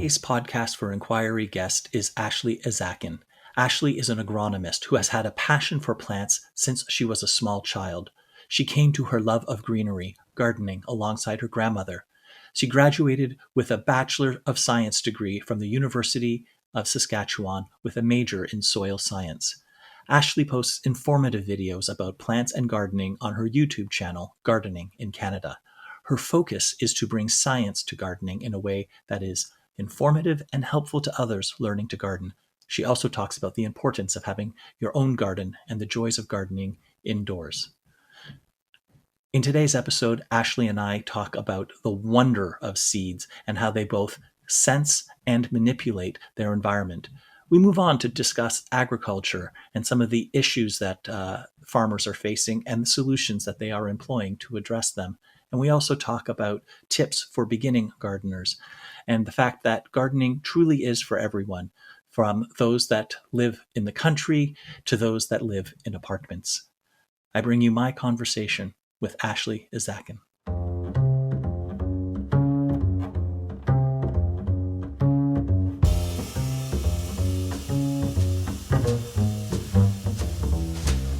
Today's podcast for inquiry guest is Ashley Esakin. Ashley is an agronomist who has had a passion for plants since she was a small child. She came to her love of greenery, gardening, alongside her grandmother. She graduated with a Bachelor of Science degree from the University of Saskatchewan with a major in soil science. Ashley posts informative videos about plants and gardening on her YouTube channel, Gardening in Canada. Her focus is to bring science to gardening in a way that is informative and helpful to others learning to garden. She also talks about the importance of having your own garden and the joys of gardening indoors. In today's episode, Ashley and I talk about the wonder of seeds and how they both sense and manipulate their environment. We move on to discuss agriculture and some of the issues that farmers are facing and the solutions that they are employing to address them. And we also talk about tips for beginning gardeners and the fact that gardening truly is for everyone, from those that live in the country to those that live in apartments. I bring you my conversation with Ashley Esakin.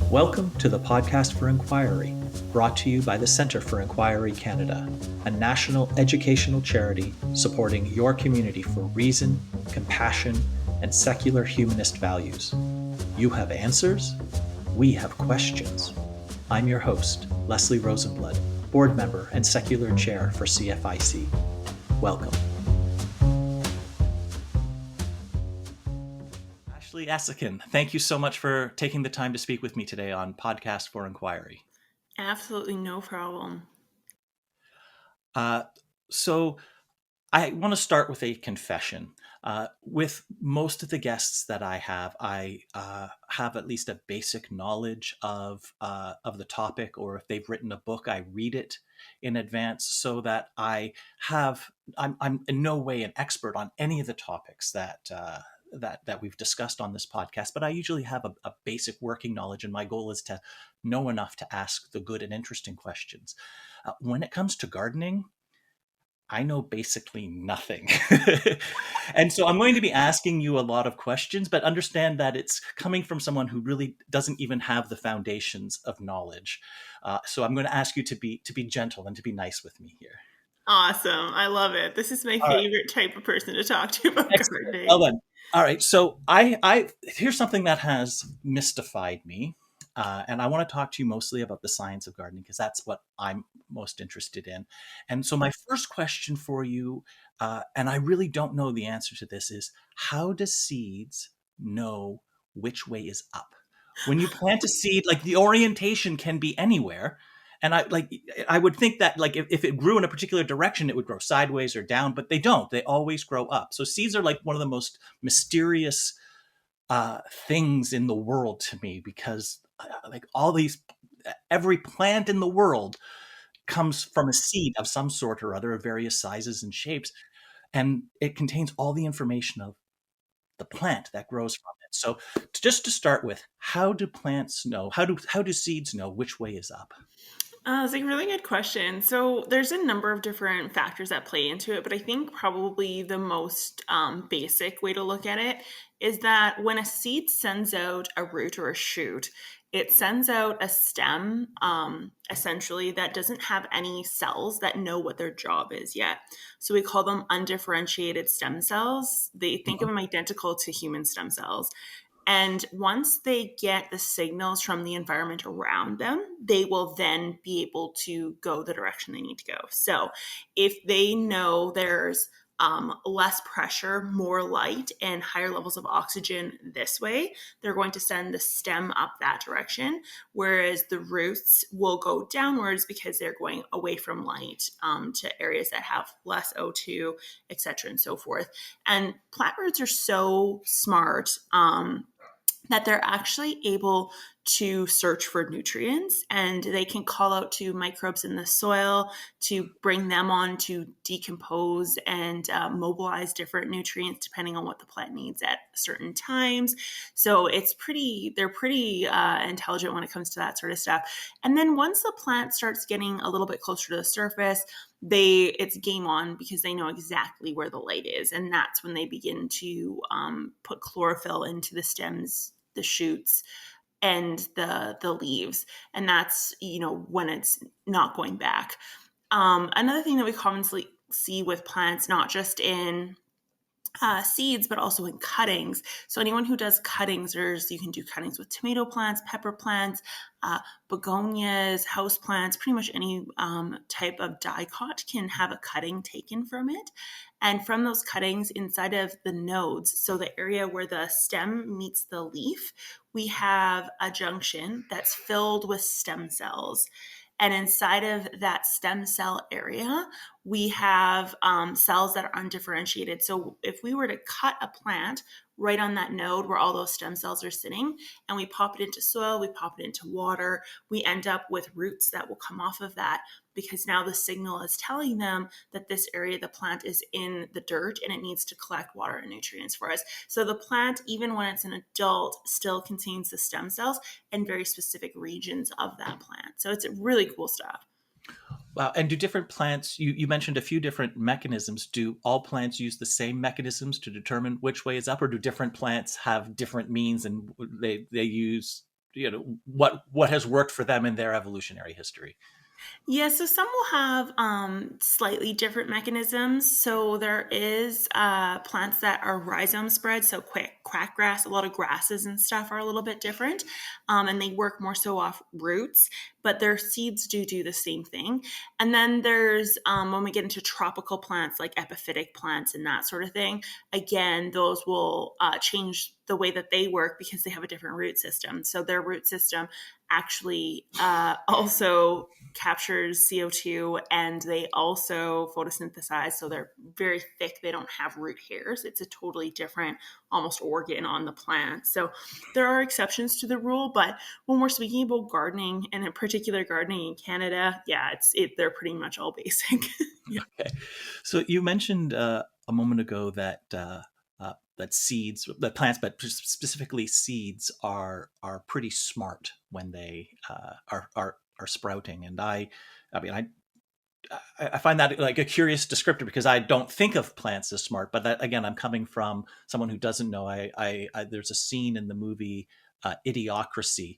Welcome to the Podcast for Inquiry, brought to you by the Centre for Inquiry Canada, a national educational charity supporting your community for reason, compassion, and secular humanist values. You have answers, we have questions. I'm your host, Leslie Rosenblood, board member and secular chair for CFIC. Welcome. Ashley Esakin, thank you so much for taking the time to speak with me today on Podcast for Inquiry. Absolutely no problem. So I want to start with a confession. With most of the guests that I have have at least a basic knowledge of the topic, or if they've written a book, I read it in advance so that I'm in no way an expert on any of the topics that we've discussed on this podcast, but I usually have a basic working knowledge, and my goal is to know enough to ask the good and interesting questions. When it comes to gardening, I know basically nothing. And so I'm going to be asking you a lot of questions, but understand that it's coming from someone who really doesn't even have the foundations of knowledge. So I'm going to ask you to be gentle and to be nice with me here. Awesome. I love it. This is my favorite type of person to talk to about Excellent. gardening. Well then. All right. So I here's something that has mystified me. And I want to talk to you mostly about the science of gardening because that's what I'm most interested in. And so my first question for you, and I really don't know the answer to this, is how do seeds know which way is up? When you plant a seed, like the orientation can be anywhere. And I would think that like if it grew in a particular direction, it would grow sideways or down, but they don't. They always grow up. So seeds are like one of the most mysterious things in the world to me because like every plant in the world comes from a seed of some sort or other of various sizes and shapes. And it contains all the information of the plant that grows from it. So just to start with, how do plants know? How do seeds know which way is up? It's a really good question. So there's a number of different factors that play into it, but I think probably the most basic way to look at it is that when a seed sends out a root or a shoot, it sends out a stem, essentially, that doesn't have any cells that know what their job is yet. So we call them undifferentiated stem cells. They think of them identical to human stem cells. And once they get the signals from the environment around them, they will then be able to go the direction they need to go. So if they know there's less pressure, more light, and higher levels of oxygen this way, they're going to send the stem up that direction, whereas the roots will go downwards because they're going away from light to areas that have less O2, et cetera, and so forth. And plant roots are so smart that they're actually able to search for nutrients, and they can call out to microbes in the soil to bring them on to decompose and mobilize different nutrients depending on what the plant needs at certain times. So they're pretty intelligent when it comes to that sort of stuff. And then once the plant starts getting a little bit closer to the surface, it's game on because they know exactly where the light is, and that's when they begin to put chlorophyll into the stems, the shoots, and the leaves, and that's when it's not going back. Another thing that we commonly see with plants, not just in seeds, but also in cuttings. So anyone who does cuttings, you can do cuttings with tomato plants, pepper plants, begonias, house plants, pretty much any type of dicot can have a cutting taken from it. And from those cuttings inside of the nodes, so the area where the stem meets the leaf, we have a junction that's filled with stem cells. And inside of that stem cell area, we have cells that are undifferentiated. So if we were to cut a plant right on that node where all those stem cells are sitting, and we pop it into soil, we pop it into water, we end up with roots that will come off of that, because now the signal is telling them that this area of the plant is in the dirt and it needs to collect water and nutrients for us. So the plant, even when it's an adult, still contains the stem cells in very specific regions of that plant. So it's really cool stuff. Wow. And do different plants, you mentioned a few different mechanisms. Do all plants use the same mechanisms to determine which way is up, or do different plants have different means and they use, what has worked for them in their evolutionary history? Yeah, so some will have slightly different mechanisms. So there is plants that are rhizome spread, so quick quackgrass. A lot of grasses and stuff are a little bit different, and they work more so off roots. But their seeds do the same thing. And then there's when we get into tropical plants like epiphytic plants and that sort of thing. Again, those will change the way that they work because they have a different root system. So their root system actually also captures CO2, and they also photosynthesize. So they're very thick. They don't have root hairs. It's a totally different, almost organ on the plant. So there are exceptions to the rule, but when we're speaking about gardening, and in particular gardening in Canada, yeah, they're pretty much all basic. Yeah. Okay. So you mentioned a moment ago that that plants, but specifically seeds, are pretty smart when they are sprouting, and I mean, I find that like a curious descriptor because I don't think of plants as smart. But that, again, I'm coming from someone who doesn't know. There's a scene in the movie Idiocracy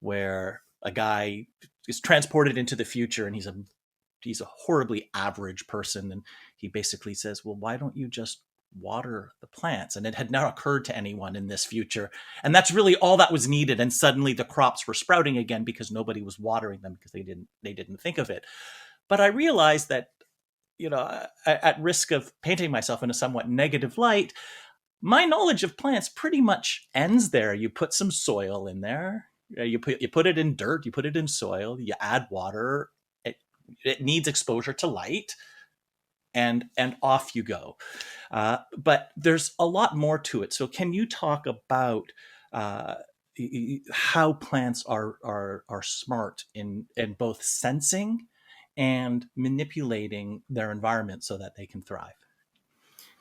where a guy is transported into the future, and he's a horribly average person, and he basically says, well, why don't you just water the plants? And it had never occurred to anyone in this future, and that's really all that was needed, and suddenly the crops were sprouting again because nobody was watering them because they didn't think of it. But I realized that, at risk of painting myself in a somewhat negative light, my knowledge of plants pretty much ends there. You put some soil in there, you put it in dirt, you put it in soil, you add water, it needs exposure to light, and off you go. But there's a lot more to it. So can you talk about uh, how plants are smart in both sensing and manipulating their environment so that they can thrive?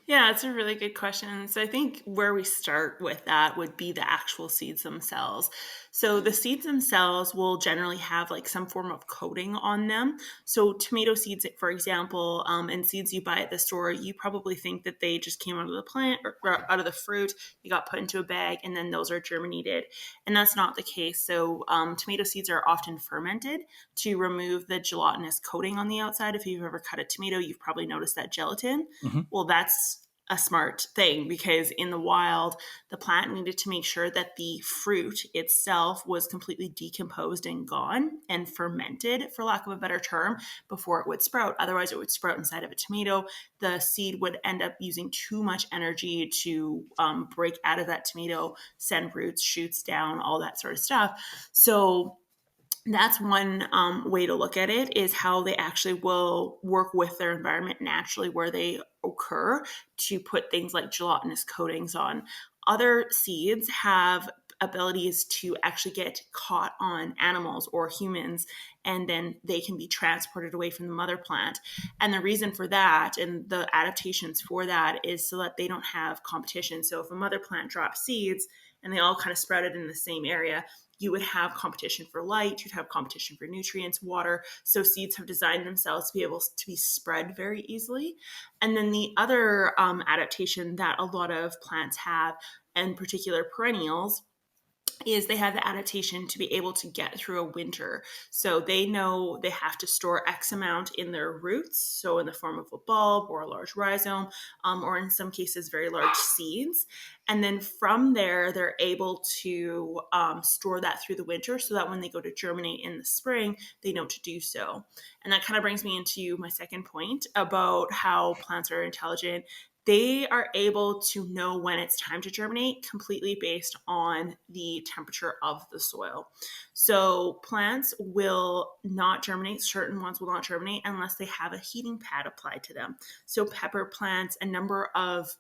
Yeah, it's a really good question. So I think where we start with that would be the actual seeds themselves. So the seeds themselves will generally have like some form of coating on them. So tomato seeds, for example, and seeds you buy at the store, you probably think that they just came out of the plant or out of the fruit. You got put into a bag, and then those are germinated, and that's not the case. So tomato seeds are often fermented to remove the gelatinous coating on the outside. If you've ever cut a tomato, you've probably noticed that gelatin. Mm-hmm. Well, that's a smart thing, because in the wild, the plant needed to make sure that the fruit itself was completely decomposed and gone and fermented, for lack of a better term, before it would sprout. Otherwise, it would sprout inside of a tomato. The seed would end up using too much energy to break out of that tomato, send roots, shoots down, all that sort of stuff. So that's one way to look at it, is how they actually will work with their environment naturally where they occur to put things like gelatinous coatings on. Other seeds have abilities to actually get caught on animals or humans, and then they can be transported away from the mother plant. And the reason for that, and the adaptations for that, is so that they don't have competition. So if a mother plant drops seeds and they all kind of sprouted in the same area, you would have competition for light, you'd have competition for nutrients, water. So seeds have designed themselves to be able to be spread very easily. And then the other adaptation that a lot of plants have, in particular perennials, is they have the adaptation to be able to get through a winter. So they know they have to store X amount in their roots, so in the form of a bulb or a large rhizome, or in some cases, very large seeds. And then from there, they're able to store that through the winter so that when they go to germinate in the spring, they know to do so. And that kind of brings me into my second point about how plants are intelligent. They are able to know when it's time to germinate completely based on the temperature of the soil. So plants will not germinate, certain ones will not germinate unless they have a heating pad applied to them. So pepper plants, a number of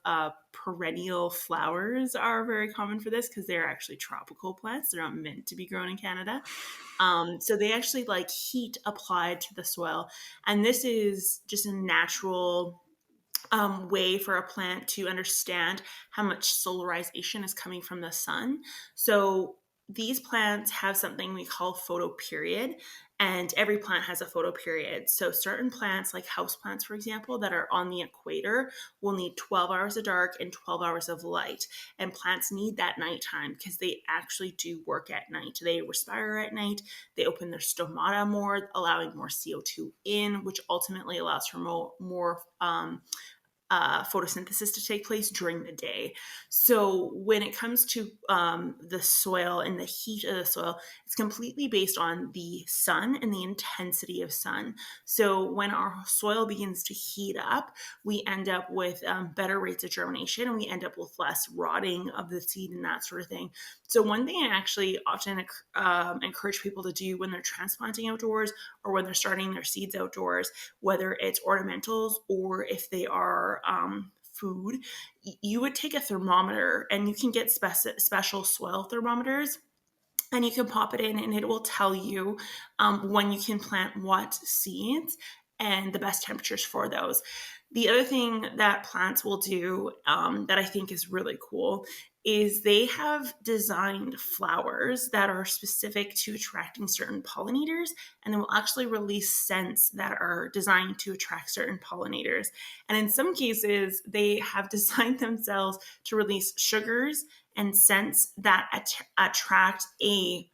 perennial flowers are very common for this because they're actually tropical plants. They're not meant to be grown in Canada. So they actually like heat applied to the soil. And this is just a natural way for a plant to understand how much solarization is coming from the sun. So these plants have something we call photoperiod, and every plant has a photoperiod. So certain plants, like houseplants, for example, that are on the equator, will need 12 hours of dark and 12 hours of light. And plants need that nighttime because they actually do work at night. They respire at night. They open their stomata more, allowing more CO2 in, which ultimately allows for more photosynthesis to take place during the day. So when it comes to the soil and the heat of the soil, it's completely based on the sun and the intensity of sun. So when our soil begins to heat up, we end up with better rates of germination, and we end up with less rotting of the seed and that sort of thing. So one thing I actually often encourage people to do when they're transplanting outdoors or when they're starting their seeds outdoors, whether it's ornamentals or if they are food, you would take a thermometer, and you can get special soil thermometers, and you can pop it in and it will tell you when you can plant what seeds and the best temperatures for those. The other thing that plants will do that I think is really cool is they have designed flowers that are specific to attracting certain pollinators, and they will actually release scents that are designed to attract certain pollinators. And in some cases, they have designed themselves to release sugars and scents that attract a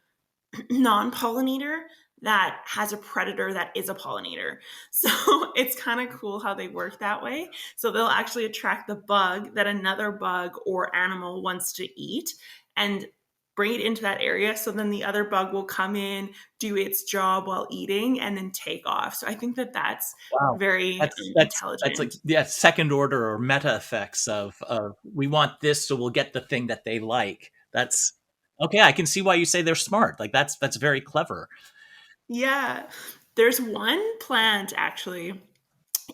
non-pollinator that has a predator that is a pollinator. So it's kind of cool how they work that way. So they'll actually attract the bug that another bug or animal wants to eat and bring it into that area. So then the other bug will come in, do its job while eating, and then take off. So I think that that's Wow. very That's like, intelligent. yeah, second order or meta effects of we want this, so we'll get the thing that they like. That's okay. I can see why you say they're smart. Like that's very clever. Yeah. There's one plant actually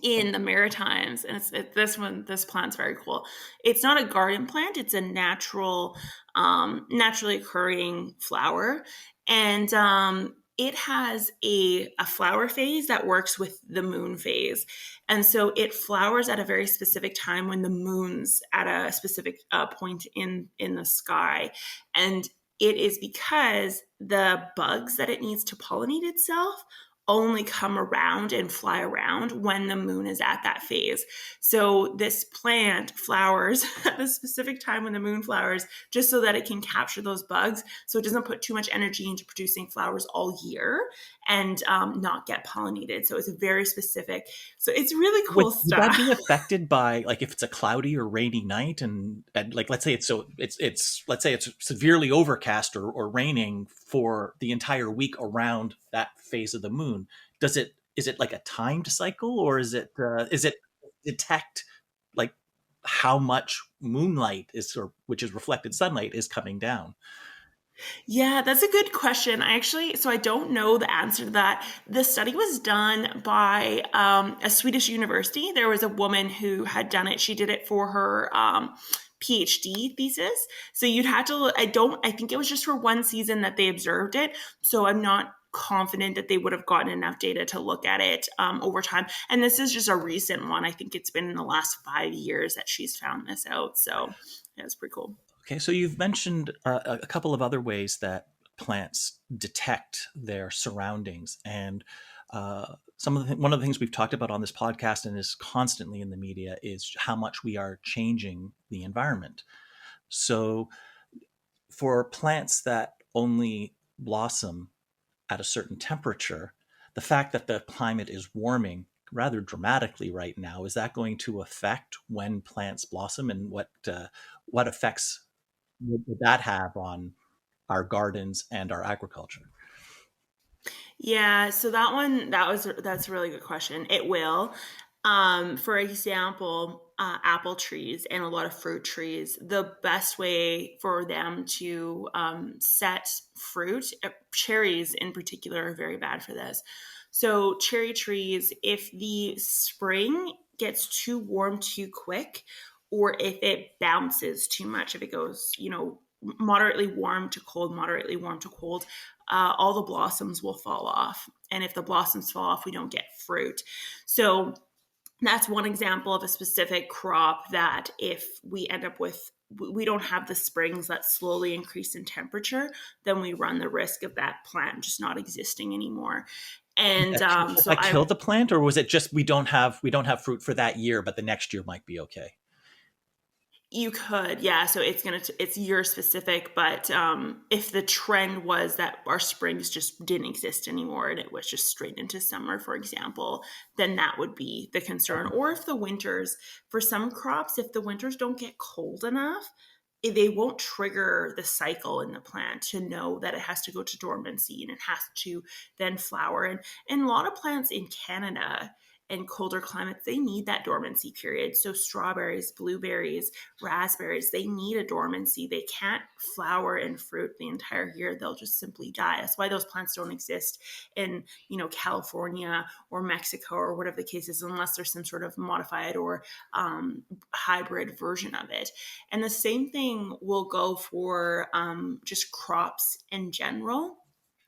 in the Maritimes, and this plant's very cool. It's not a garden plant; it's a naturally occurring flower, and it has a flower phase that works with the moon phase, and so it flowers at a very specific time when the moon's at a specific point in the sky, and it is because the bugs that it needs to pollinate itself only come around and fly around when the moon is at that phase. So this plant flowers at the specific time when the moon flowers, just so that it can capture those bugs, so it doesn't put too much energy into producing flowers all year and not get pollinated. So it's very specific. So it's really cool Would that stuff. be affected by, like, if it's a cloudy or rainy night, and like let's say it's let's say it's severely overcast or raining for the entire week around that phase of the moon? Does it is it like a timed cycle, or is it detect like how much moonlight is, or which is reflected sunlight, is coming down? Yeah, that's a good question. So I don't know the answer to that. The study was done by a Swedish university. There was a woman who had done it. She did it for her PhD thesis. So you'd have to, I think it was just for one season that they observed it. So I'm not confident that they would have gotten enough data to look at it over time. And this is just a recent one. I think it's been in the last 5 years that she's found this out. So yeah, it's pretty cool. Okay, so you've mentioned a couple of other ways that plants detect their surroundings. And one of the things we've talked about on this podcast and is constantly in the media is how much we are changing the environment. So for plants that only blossom at a certain temperature, the fact that the climate is warming rather dramatically right now, is that going to affect when plants blossom, and what effects would that have on our gardens and our agriculture? Yeah, so that's a really good question. It will. For example, apple trees and a lot of fruit trees, the best way for them to set fruit, cherries in particular are very bad for this. So cherry trees, if the spring gets too warm too quick, or if it bounces too much, if it goes, moderately warm to cold, moderately warm to cold, all the blossoms will fall off. And if the blossoms fall off, we don't get fruit. So that's one example of a specific crop that if we end up with, we don't have the springs that slowly increase in temperature, then we run the risk of that plant just not existing anymore. And Would so that I kill the plant, or was it just we don't have fruit for that year, but the next year might be okay? You could, yeah. So it's year specific, but if the trend was that our springs just didn't exist anymore and it was just straight into summer, for example, then that would be the concern. Or if the winters, for some crops, if the winters don't get cold enough, they won't trigger the cycle in the plant to know that it has to go to dormancy and it has to then flower. And a lot of plants in Canada and colder climates, they need that dormancy period. So strawberries, blueberries, raspberries, they need a dormancy. They can't flower and fruit the entire year. They'll just simply die. That's why those plants don't exist in, California or Mexico or whatever the case is, unless there's some sort of modified or hybrid version of it. And the same thing will go for just crops in general.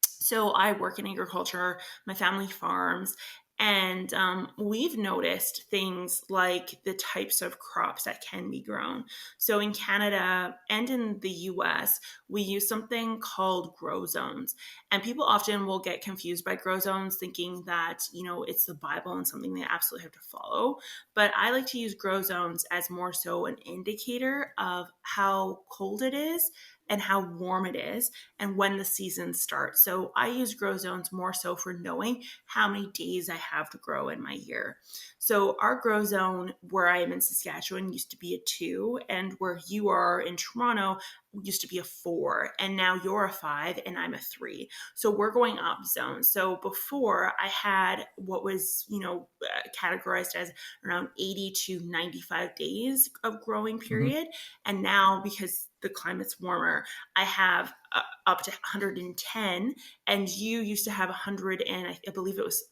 So I work in agriculture, my family farms, and we've noticed things like the types of crops that can be grown. So in Canada and in the US, we use something called grow zones. And people often will get confused by grow zones, thinking that, it's the Bible and something they absolutely have to follow. But I like to use grow zones as more so an indicator of how cold it is and how warm it is and when the season starts. So I use grow zones more so for knowing how many days I have to grow in my year. So our grow zone where I am in Saskatchewan used to be a 2, and where you are in Toronto used to be a 4, and now you're a 5 and I'm a 3. So we're going up zones. So before I had what was, categorized as around 80 to 95 days of growing Hmm. period. And now, because the climate's warmer, I have up to 110, and you used to have 100, and I believe it was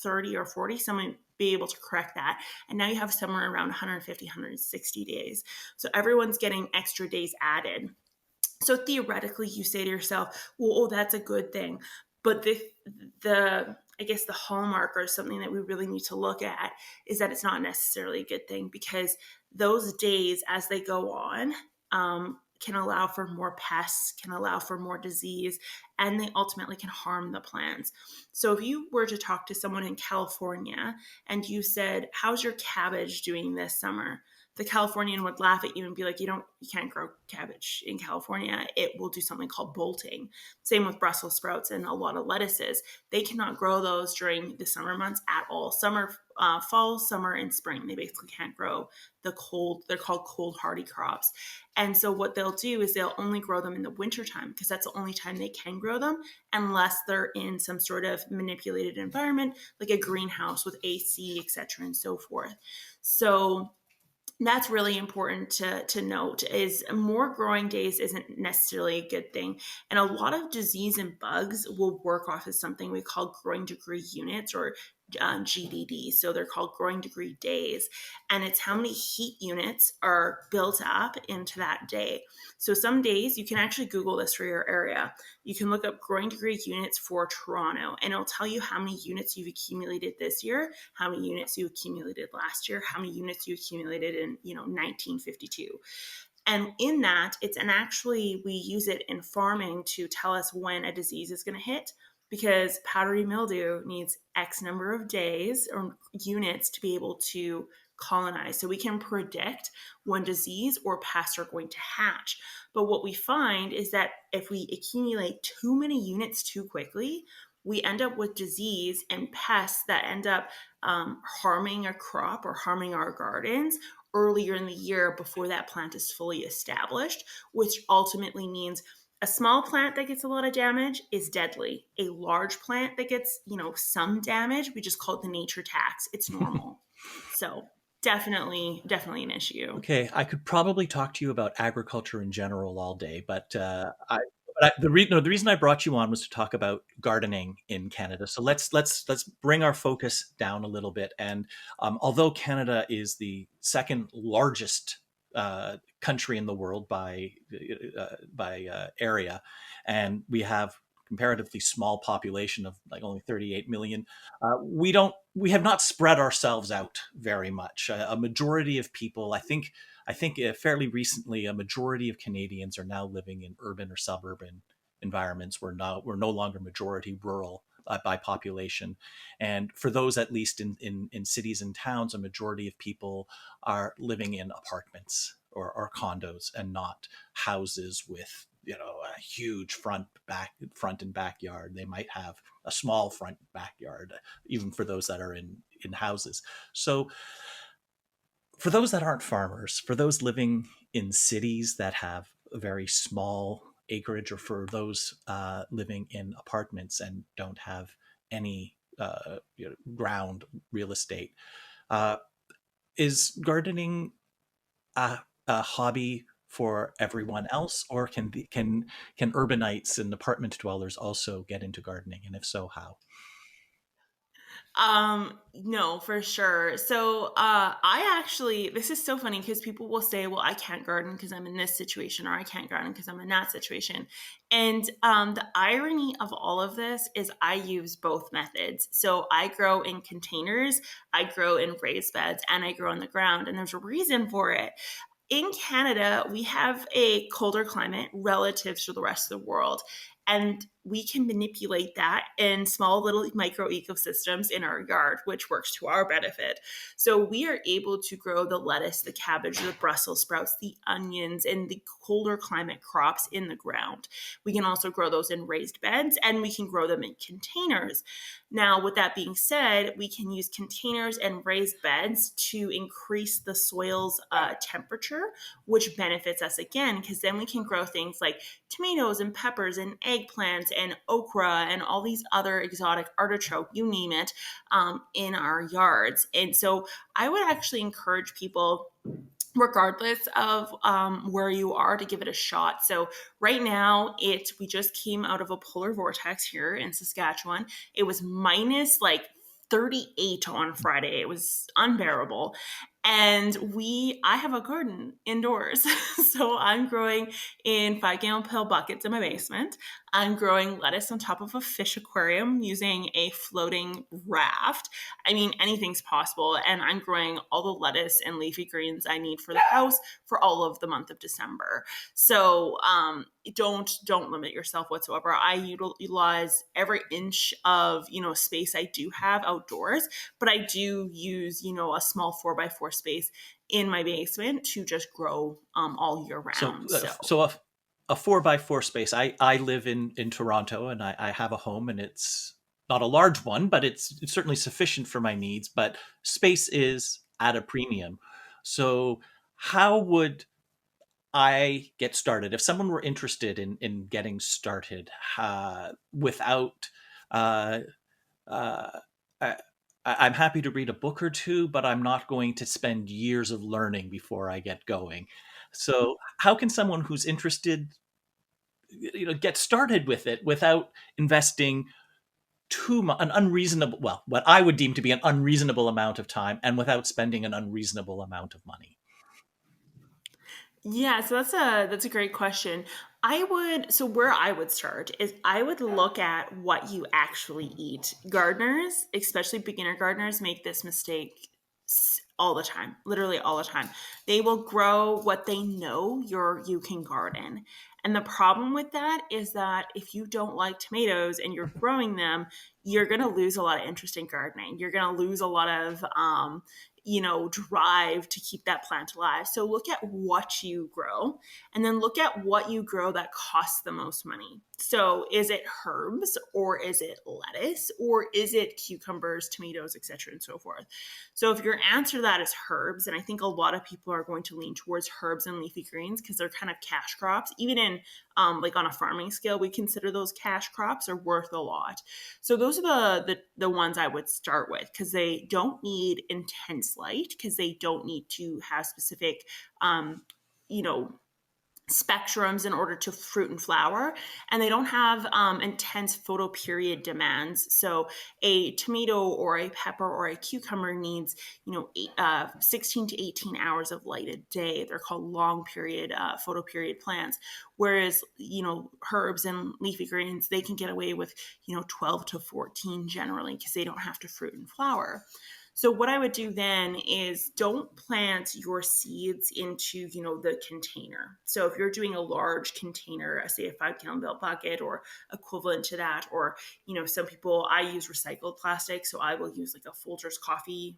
30 or 40. Someone be able to correct that. And now you have somewhere around 150, 160 days. So everyone's getting extra days added. So theoretically, you say to yourself, well, oh, that's a good thing. But the I guess the hallmark or something that we really need to look at is that it's not necessarily a good thing, because those days as they go on can allow for more pests, can allow for more disease, and they ultimately can harm the plants. So if you were to talk to someone in California and you said, how's your cabbage doing this summer? The Californian would laugh at you and be like, you can't grow cabbage in California. It will do something called bolting. Same with Brussels sprouts and a lot of lettuces. They cannot grow those during the summer months at all. Fall, summer, and spring. They basically can't grow the cold. They're called cold hardy crops. And so what they'll do is they'll only grow them in the wintertime, because that's the only time they can grow them, unless they're in some sort of manipulated environment, like a greenhouse with AC, etc., and so forth. So that's really important to note, is more growing days isn't necessarily a good thing. And a lot of disease and bugs will work off of something we call growing degree units, or GDD. So they're called growing degree days. And it's how many heat units are built up into that day. So some days, you can actually Google this for your area. You can look up growing degree units for Toronto, and it'll tell you how many units you've accumulated this year, how many units you accumulated last year, how many units you accumulated in 1952. And in that, and actually we use it in farming to tell us when a disease is going to hit, because powdery mildew needs X number of days or units to be able to colonize. So we can predict when disease or pests are going to hatch. But what we find is that if we accumulate too many units too quickly, we end up with disease and pests that end up harming a crop or harming our gardens earlier in the year before that plant is fully established, which ultimately means a small plant that gets a lot of damage is deadly. A large plant that gets, some damage, we just call it the nature tax. It's normal. So definitely an issue. Okay, I could probably talk to you about agriculture in general all day, but the reason I brought you on was to talk about gardening in Canada. So let's bring our focus down a little bit. And although Canada is the second largest country in the world by area, and we have comparatively small population of like only 38 million, we have not spread ourselves out very much. A majority of people, I think fairly recently, a majority of Canadians are now living in urban or suburban environments. We're no longer majority rural by population, and for those at least in cities and towns, a majority of people are living in apartments or condos and not houses with a huge front and backyard. They might have a small front backyard, even for those that are in houses. So for those that aren't farmers, for those living in cities that have a very small acreage, or for those living in apartments and don't have any ground real estate, uh, is gardening a hobby for everyone else, or can urbanites and apartment dwellers also get into gardening? And if so, how? No, for sure. So, I actually, this is so funny because people will say, well, I can't garden because I'm in this situation, or I can't garden because I'm in that situation. And the irony of all of this is I use both methods. So I grow in containers, I grow in raised beds, and I grow on the ground. And there's a reason for it. In Canada, we have a colder climate relative to the rest of the world. And we can manipulate that in small little micro ecosystems in our yard, which works to our benefit. So we are able to grow the lettuce, the cabbage, the Brussels sprouts, the onions, and the colder climate crops in the ground. We can also grow those in raised beds, and we can grow them in containers. Now, with that being said, we can use containers and raised beds to increase the soil's temperature, which benefits us again, because then we can grow things like tomatoes and peppers and eggplants and okra and all these other exotic artichoke, you name it, in our yards. And so I would actually encourage people, regardless of where you are, to give it a shot. So right now, we just came out of a polar vortex here in Saskatchewan. It was minus like 38 on Friday. It was unbearable. And I have a garden indoors. So I'm growing in 5 gallon pill buckets in my basement. I'm growing lettuce on top of a fish aquarium using a floating raft. I mean, anything's possible. And I'm growing all the lettuce and leafy greens I need for the house for all of the month of December. So don't limit yourself whatsoever. I utilize every inch of space I do have outdoors, but I do use a small 4x4 space in my basement to just grow all year So, round. uh, So so a 4 by 4 space. I live in Toronto, and I have a home, and it's not a large one, but it's certainly sufficient for my needs. But space is at a premium. So, how would I get started if someone were interested in getting started without? Uh, uh, I, I'm happy to read a book or two, but I'm not going to spend years of learning before I get going. So, how can someone who's interested, get started with it without investing too much, an unreasonable, well, what I would deem to be an unreasonable amount of time, and without spending an unreasonable amount of money? yeah, so that's a great question. So where I would start is I would look at what you actually eat. Gardeners, especially beginner gardeners, make this mistake all the time, literally all the time. They will grow what they know you can garden. And the problem with that is that if you don't like tomatoes and you're growing them, you're going to lose a lot of interest in gardening. You're going to lose a lot of drive to keep that plant alive. So look at what you grow, and then look at what you grow that costs the most money. So is it herbs, or is it lettuce, or is it cucumbers, tomatoes, etc., and so forth? So if your answer to that is herbs, and I think a lot of people are going to lean towards herbs and leafy greens because they're kind of cash crops. Even in like on a farming scale, we consider those cash crops are worth a lot. So those are the ones I would start with, because they don't need intense light, because they don't need to have specific you know spectrums in order to fruit and flower, and they don't have intense photoperiod demands. So a tomato or a pepper or a cucumber needs 16 to 18 hours of light a day. They're called long period photoperiod plants, whereas herbs and leafy greens, they can get away with 12 to 14 generally, because they don't have to fruit and flower. So what I would do then is don't plant your seeds into, the container. So if you're doing a large container, say a 5 gallon belt bucket or equivalent to that, or, some people, I use recycled plastic. So I will use like a Folgers coffee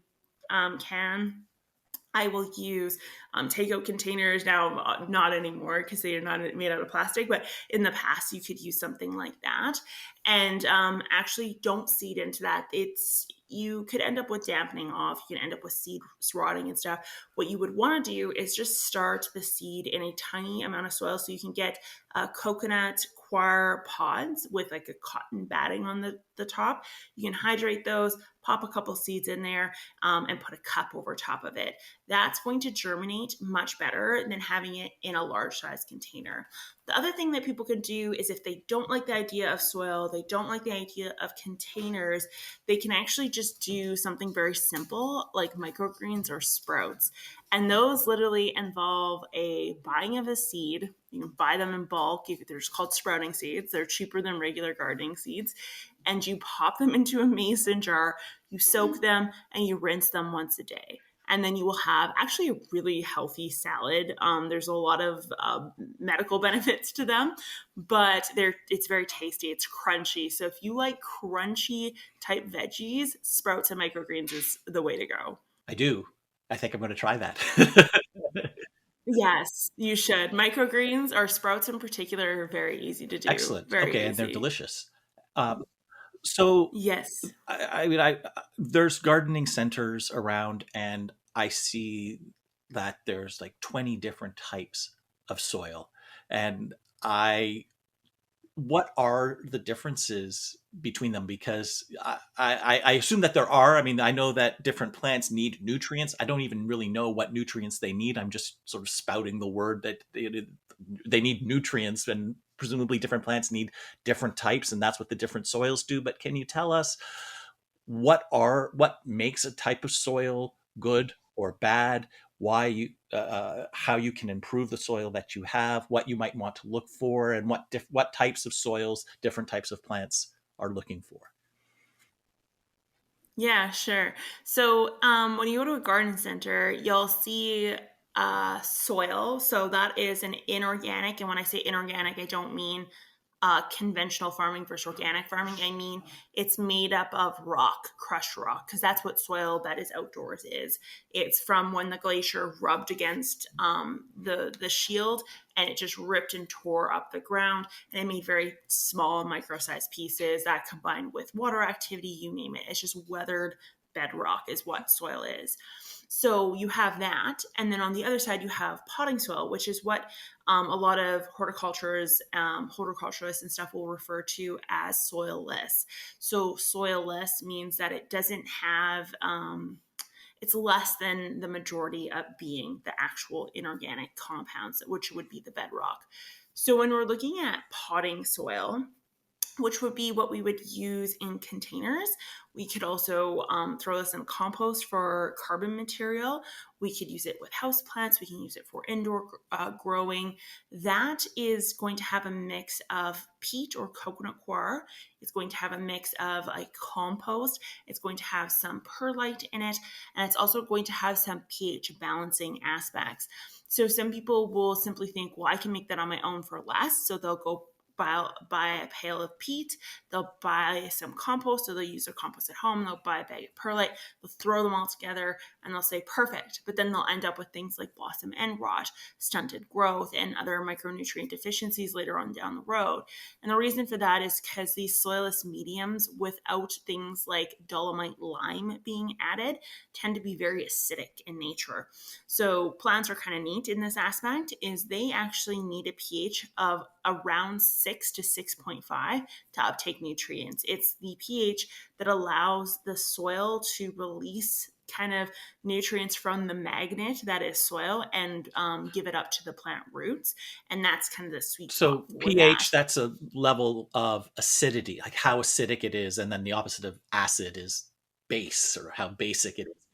can. I will use takeout containers now, not anymore because they are not made out of plastic, but in the past you could use something like that. And actually don't seed into that. You could end up with dampening off. You can end up with seed rotting and stuff. What you would want to do is just start the seed in a tiny amount of soil, so you can get coconut coir pods with like a cotton batting on the top. You can hydrate those, pop a couple seeds in there, and put a cup over top of it. That's going to germinate much better than having it in a large size container. The other thing that people can do is, if they don't like the idea of soil, they don't like the idea of containers, they can actually just do something very simple like microgreens or sprouts. And those literally involve a buying of a seed. You can buy them in bulk. They're called sprouting seeds. They're cheaper than regular gardening seeds. And you pop them into a mason jar, you soak them, and you rinse them once a day. And then you will have actually a really healthy salad. There's a lot of medical benefits to them, but it's very tasty. It's crunchy. So if you like crunchy type veggies, sprouts and microgreens is the way to go. I do. I think I'm going to try that. Yes, you should. Microgreens, or sprouts in particular, are very easy to do. Excellent. Very Okay, and they're easy. delicious. Um, so Yes. I mean, there's gardening centers around, and I see that there's like 20 different types of soil, and I what are the differences between them? Because I assume that there are. I mean, I know that different plants need nutrients. I don't even really know what nutrients they need. I'm just sort of spouting the word that they need nutrients, and presumably different plants need different types, and that's what the different soils do. But can you tell us what makes a type of soil good or bad, why you how you can improve the soil that you have, what you might want to look for, and what types of soils different types of plants are looking for? Yeah, sure. So when you go to a garden center, you'll see soil. So that is an inorganic. And when I say inorganic, I don't mean conventional farming versus organic farming. I mean, it's made up of rock, crushed rock, because that's what soil that is outdoors is. It's from when the glacier rubbed against the shield, and it just ripped and tore up the ground, and it made very small micro-sized pieces that, combined with water activity, you name it, it's just weathered bedrock is what soil is. So you have that, and then on the other side you have potting soil, which is what a lot of horticulturists and stuff will refer to as soilless. So soilless means that it doesn't have it's less than the majority of being the actual inorganic compounds, which would be the bedrock. So when we're looking at potting soil, which would be what we would use in containers. We could also throw this in compost for carbon material. We could use it with house plants. We can use it for indoor growing. That is going to have a mix of peat or coconut coir. It's going to have a mix of like compost. It's going to have some perlite in it, and it's also going to have some pH balancing aspects. So some people will simply think, well, I can make that on my own for less. So they'll go buy a pail of peat, they'll buy some compost, so they'll use their compost at home, they'll buy a bag of perlite, they'll throw them all together, and they'll say perfect. But then they'll end up with things like blossom end rot, stunted growth, and other micronutrient deficiencies later on down the road. And the reason for that is because these soilless mediums, without things like dolomite lime being added, tend to be very acidic in nature. So plants are kind of neat in this aspect, is they actually need a pH of around 6 to 6.5 to uptake nutrients. It's the pH that allows the soil to release kind of nutrients from the magnet that is soil and give it up to the plant roots. And that's kind of the sweet spot So for pH, that. that's a level of acidity, like how acidic it is, and then the opposite of acid is base, or how basic it is.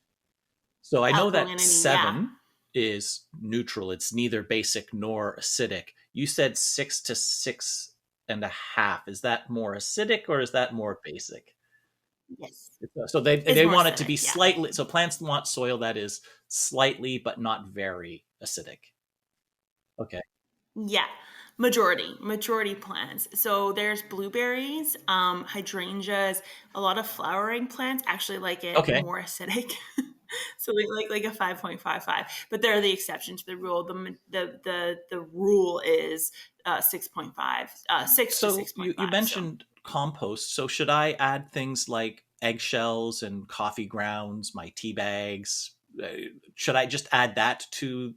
So I know that Alkalinity, yeah. 7 is neutral. It's neither basic nor acidic. You said 6 to 6.5. Is that more acidic or is that more basic? Yes. So they It's they more want it to be acidic, yeah. slightly. So plants want soil that is slightly but not very acidic. Okay. Yeah, majority plants. So there's blueberries, hydrangeas, a lot of flowering plants actually like it Okay. more acidic. So they like a 5.55, but they're the exception to the rule. The rule is 6.5, 6 to So you 6.5. So mentioned compost. So should I add things like eggshells and coffee grounds, my tea bags? Should I just add that to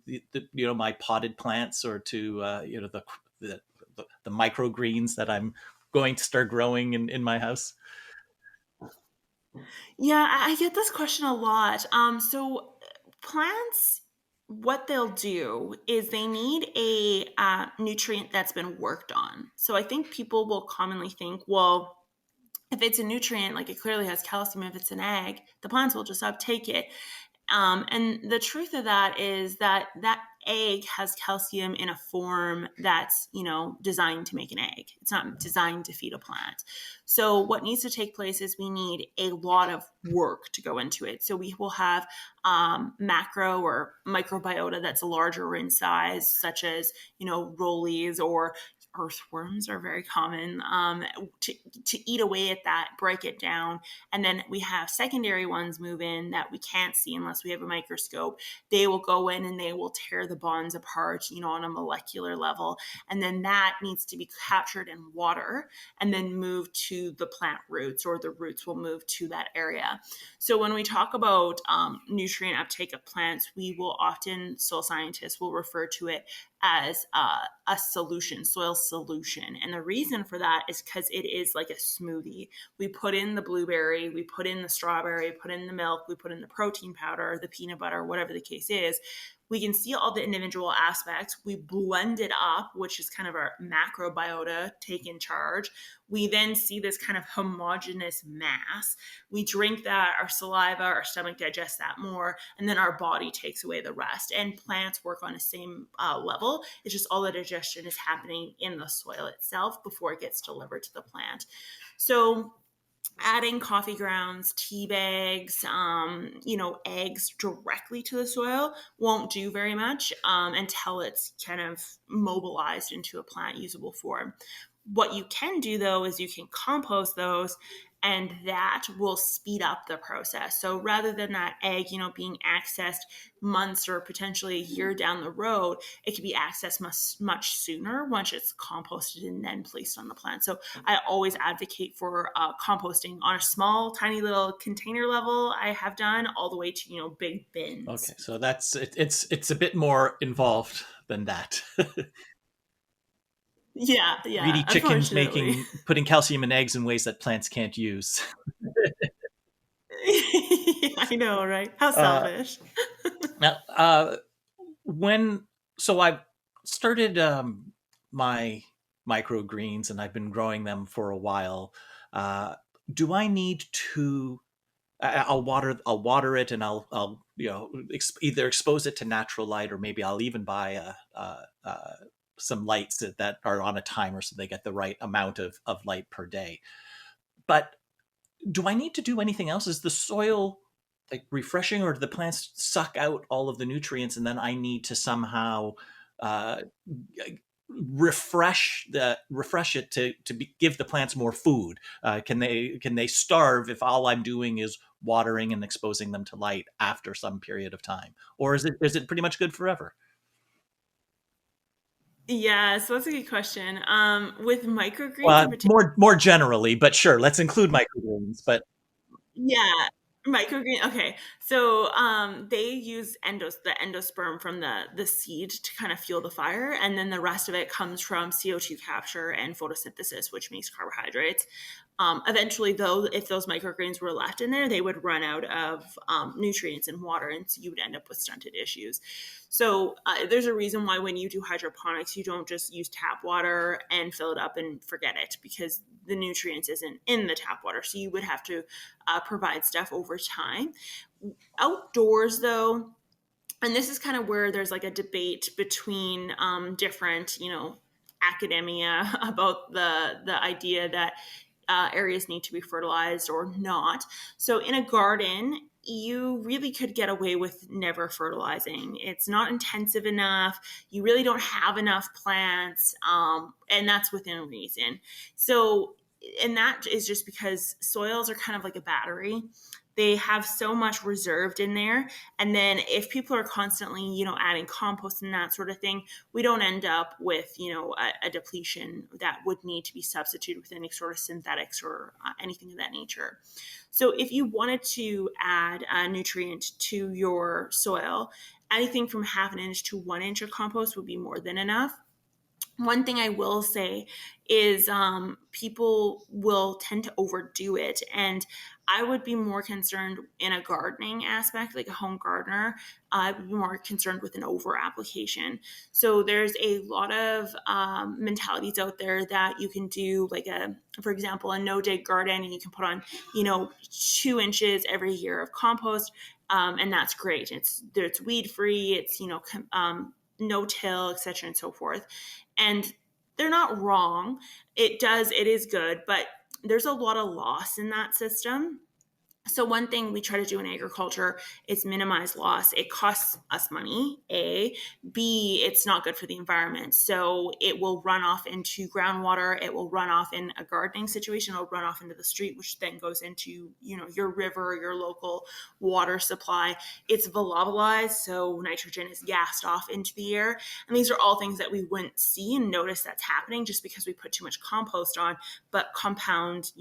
my potted plants, or to the the microgreens that I'm going to start growing in my house? yeah, I get this question a lot. So plants, what they'll do is they need a nutrient that's been worked on. So I think people will commonly think, well, if it's a nutrient, like it clearly has calcium, if it's an egg, the plants will just uptake it. And the truth of that is that that egg has calcium in a form that's, designed to make an egg. It's not designed to feed a plant. So what needs to take place is we need a lot of work to go into it. So we will have macro or microbiota that's larger in size, such as, rollies or earthworms are very common, to eat away at that, break it down. And then we have secondary ones move in that we can't see unless we have a microscope. They will go in and they will tear the bonds apart, on a molecular level. And then that needs to be captured in water and then moved to the plant roots, or the roots will move to that area. So when we talk about nutrient uptake of plants, we will often, soil scientists will refer to it as a solution, soil solution. And the reason for that is because it is like a smoothie. We put in the blueberry, we put in the strawberry, put in the milk, we put in the protein powder, the peanut butter, whatever the case is. We can see all the individual aspects. We blend it up, which is kind of our macrobiota take in charge. We then see this kind of homogeneous mass. We drink that, our saliva, our stomach digests that more, and then our body takes away the rest. And plants work on the same level. It's just all the digestion is happening in the soil itself before it gets delivered to the plant. So adding coffee grounds, tea bags, eggs directly to the soil won't do very much until it's kind of mobilized into a plant usable form. What you can do though is you can compost those, and that will speed up the process. So rather than that egg, being accessed months or potentially a year down the road, it can be accessed much sooner once it's composted and then placed on the plant. So I always advocate for composting on a small, tiny little container level. I have done all the way to big Okay, bins. so that's it, it's a bit more involved than that. Yeah, Greedy yeah. chickens Unfortunately, making putting calcium in eggs in ways that plants can't use. I know, right? How Uh, selfish. Now, when so I started my microgreens and I've been growing them for a while. Uh, do I need to? I'll water it, and I'll either expose it to natural light, or maybe I'll even buy some lights that are on a timer so they get the right amount of light per day. But do I need to do anything else? Is the soil like refreshing, or do the plants suck out all of the nutrients, and then I need to somehow uh, refresh it to give the plants more food? Can they starve if all I'm doing is watering and exposing them to light after some period of time, or is it pretty much good forever? Yeah, so that's a good question. With microgreens in Well, particular. more generally, but sure, let's include microgreens. But Yeah, microgreen. Okay, so they use the endosperm from the seed to kind of fuel the fire, and then the rest of it comes from CO2 capture and photosynthesis, which makes carbohydrates. Eventually, though, if those microgreens were left in there, they would run out of nutrients and water, and so you would end up with stunted issues. So there's a reason why when you do hydroponics, you don't just use tap water and fill it up and forget it, because the nutrients isn't in the tap water. So you would have to provide stuff over time. Outdoors, though, and this is kind of where there's like a debate between different, academia about the idea that areas need to be fertilized or not. So in a garden, you really could get away with never fertilizing. It's not intensive enough. You really don't have enough plants, and that's within reason. So, and that is just because soils are kind of like a battery. They have so much reserved in there, and then if people are constantly, adding compost and that sort of thing, we don't end up with, a depletion that would need to be substituted with any sort of synthetics or anything of that nature. So if you wanted to add a nutrient to your soil, anything from half an inch to 1 inch of compost would be more than enough. One thing I will say is people will tend to overdo it. And I would be more concerned in a gardening aspect, like a home gardener. I would be more concerned with an over application. So there's a lot of mentalities out there that you can do, like for example, a no dig garden, and you can put on, 2 inches every year of compost. And that's great. It's weed free. It's, no till, etc., and so forth. And they're not wrong. It is good, but there's a lot of loss in that system. So one thing we try to do in agriculture is minimize loss. It costs us money, A. B, it's not good for the environment. So it will run off into groundwater. It will run off in a gardening situation. It'll run off into the street, which then goes into, your river, your local water supply. It's volatilized, so nitrogen is gassed off into the air. And these are all things that we wouldn't see and notice that's happening just because we put too much compost on. But compound,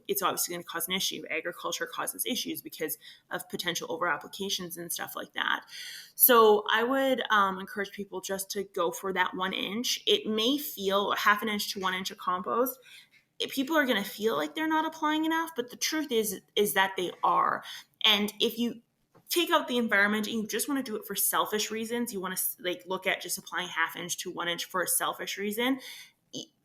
it's obviously going to cause an issue. Agriculture causes issues because of potential over applications and stuff like that. So I would encourage people just to go for that 1 inch. It may feel half an inch to 1 inch of compost. People are going to feel like they're not applying enough, but the truth is that they are. And if you take out the environment and you just want to do it for selfish reasons, you want to like look at just applying half inch to 1 inch for a selfish reason,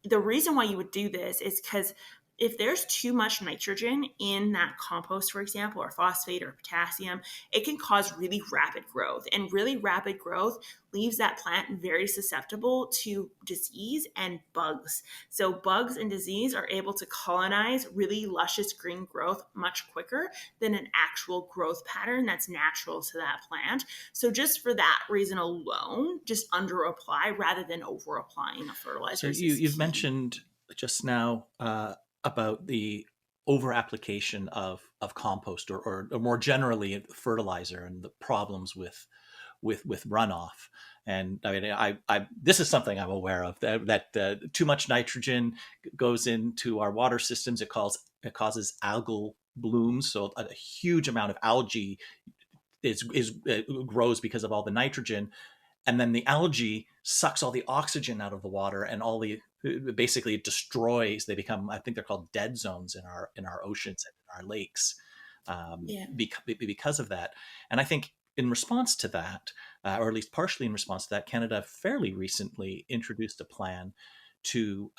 the reason why you would do this is because if there's too much nitrogen in that compost, for example, or phosphate or potassium, it can cause really rapid growth. And really rapid growth leaves that plant very susceptible to disease and bugs. So bugs and disease are able to colonize really luscious green growth much quicker than an actual growth pattern that's natural to that plant. So just for that reason alone, just under apply rather than over applying the so fertilizers is you've key. mentioned just now about the over application of compost, or more generally fertilizer, and the problems with runoff. And I mean, this is something I'm aware of, that too much nitrogen goes into our water systems. It causes algal blooms, so a huge amount of algae is grows because of all the nitrogen, and then the algae sucks all the oxygen out of the water, and all the basically it destroys. They become, I think they're called dead zones in our oceans and in our lakes, Yeah. because of that. And I think in response to that, or at least partially in response to that, Canada fairly recently introduced a plan to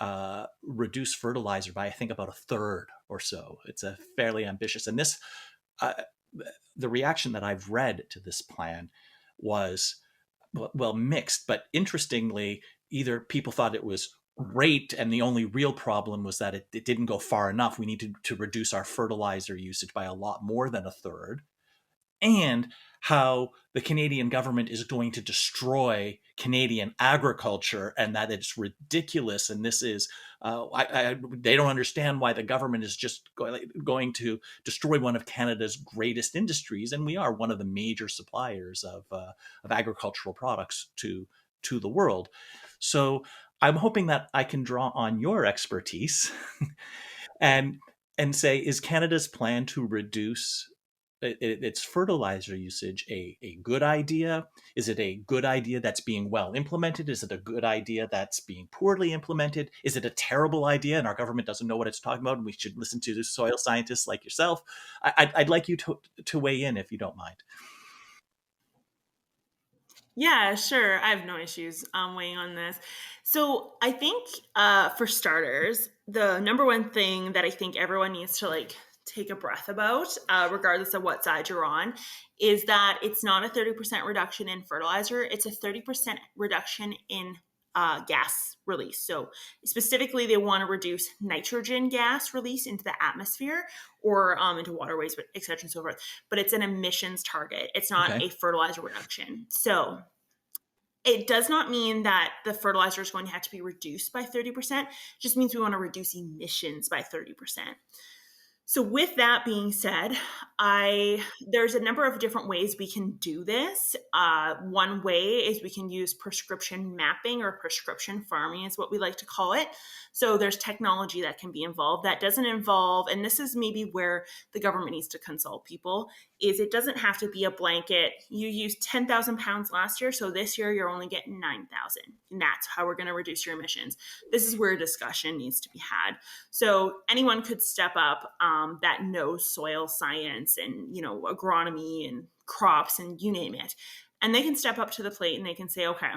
reduce fertilizer by, I think, about a third or so. It's a fairly ambitious. And this, uh, the reaction that I've read to this plan was, well, mixed. But interestingly, either people thought it was great, and the only real problem was that it didn't go far enough. We need to reduce our fertilizer usage by a lot more than a third, and how the Canadian government is going to destroy Canadian agriculture, and that it's ridiculous. And this is, they don't understand why the government is just going to destroy one of Canada's greatest industries, and we are one of the major suppliers of agricultural products to the world. So I'm hoping that I can draw on your expertise and say, is Canada's plan to reduce its fertilizer usage a good idea? Is it a good idea that's being well implemented? Is it a good idea that's being poorly implemented? Is it a terrible idea and our government doesn't know what it's talking about and we should listen to the soil scientists like yourself? I'd like you to weigh in if you don't mind. Yeah, sure. I have no issues weighing on this. So I think for starters, the number one thing that I think everyone needs to like take a breath about, regardless of what side you're on, is that it's not a 30% reduction in fertilizer. It's a 30% reduction in gas release. So specifically, they want to reduce nitrogen gas release into the atmosphere or into waterways, et cetera, and so forth. But it's an emissions target. It's not Okay. a fertilizer reduction. So it does not mean that the fertilizer is going to have to be reduced by 30%. It just means we want to reduce emissions by 30%. So with that being said, there's a number of different ways we can do this. One way is we can use prescription mapping, or prescription farming is what we like to call it. So there's technology that can be involved that doesn't involve, and this is maybe where the government needs to consult people, is it doesn't have to be a blanket. You used 10,000 pounds last year, so this year you're only getting 9,000. And that's how we're going to reduce your emissions. This is where a discussion needs to be had. So anyone could step up that knows soil science and, agronomy and crops and you name it. And they can step up to the plate and they can say, okay,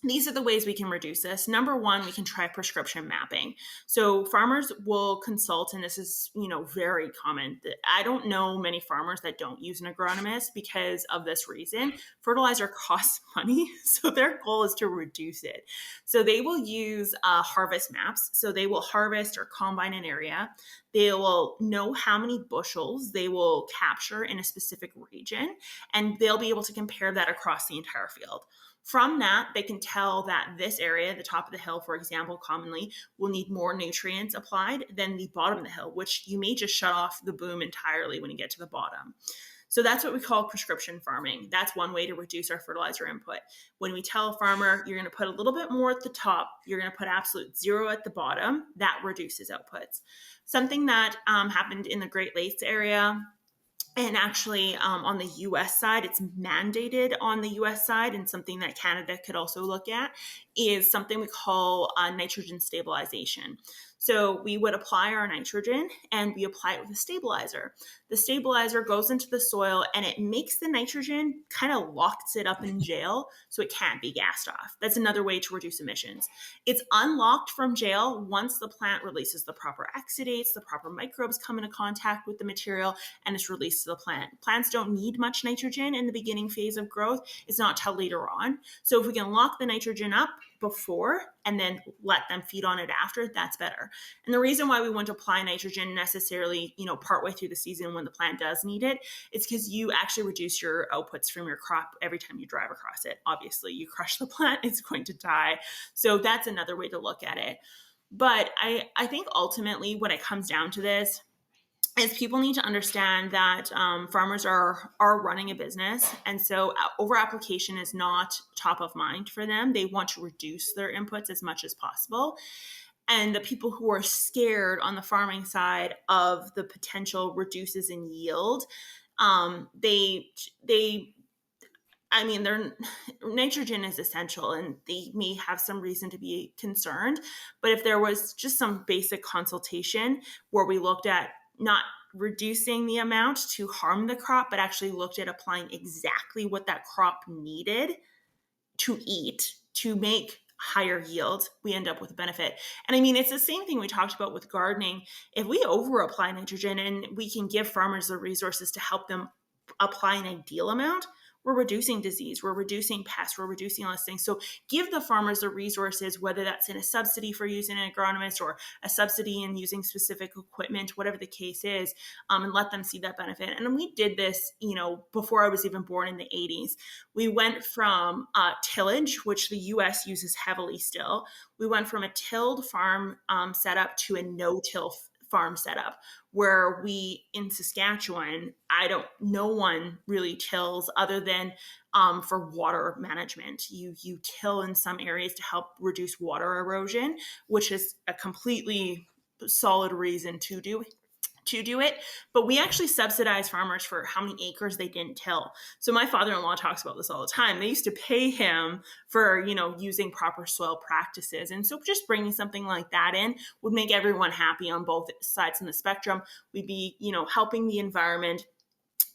these are the ways we can reduce this. Number one, we can try prescription mapping. So farmers will consult, and this is, very common. I don't know many farmers that don't use an agronomist because of this reason. Fertilizer costs money, so their goal is to reduce it. So they will use harvest maps. So they will harvest or combine an area. They will know how many bushels they will capture in a specific region, and they'll be able to compare that across the entire field. From that, they can tell that this area, the top of the hill, for example, commonly will need more nutrients applied than the bottom of the hill, which you may just shut off the boom entirely when you get to the bottom. So that's what we call prescription farming. That's one way to reduce our fertilizer input. When we tell a farmer, you're going to put a little bit more at the top, you're going to put absolute zero at the bottom, that reduces outputs. Something that happened in the Great Lakes area, and actually, on the US side, it's mandated on the US side, and something that Canada could also look at is something we call nitrogen stabilization. So we would apply our nitrogen and we apply it with a stabilizer. The stabilizer goes into the soil and it makes the nitrogen, kind of locks it up in jail so it can't be gassed off. That's another way to reduce emissions. It's unlocked from jail once the plant releases the proper exudates, the proper microbes come into contact with the material, and it's released to the plant. Plants don't need much nitrogen in the beginning phase of growth. It's not till later on. So if we can lock the nitrogen up before and then let them feed on it after, that's better. And the reason why we wouldn't apply nitrogen necessarily, partway through the season when the plant does need it, is because you actually reduce your outputs from your crop every time you drive across it. Obviously, you crush the plant, it's going to die. So that's another way to look at it. But I think ultimately when it comes down to this, is people need to understand that farmers are running a business, and so over application is not top of mind for them. They want to reduce their inputs as much as possible, and the people who are scared on the farming side of the potential reduces in yield, they I mean, nitrogen is essential and they may have some reason to be concerned. But if there was just some basic consultation where we looked at not reducing the amount to harm the crop, but actually looked at applying exactly what that crop needed to eat to make higher yield, we end up with a benefit. And I mean, it's the same thing we talked about with gardening. If we over apply nitrogen and we can give farmers the resources to help them apply an ideal amount, we're reducing disease, we're reducing pests, we're reducing all these things. So give the farmers the resources, whether that's in a subsidy for using an agronomist or a subsidy in using specific equipment, whatever the case is, and let them see that benefit. And we did this, before I was even born in the 80s. We went from tillage, which the US uses heavily still. We went from a tilled farm setup to a no-till farm setup, where we in Saskatchewan, no one really tills other than for water management. You till in some areas to help reduce water erosion, which is a completely solid reason to do it. But we actually subsidize farmers for how many acres they didn't till. So my father-in-law talks about this all the time. They used to pay him for, using proper soil practices. And so just bringing something like that in would make everyone happy on both sides of the spectrum. We'd be, helping the environment,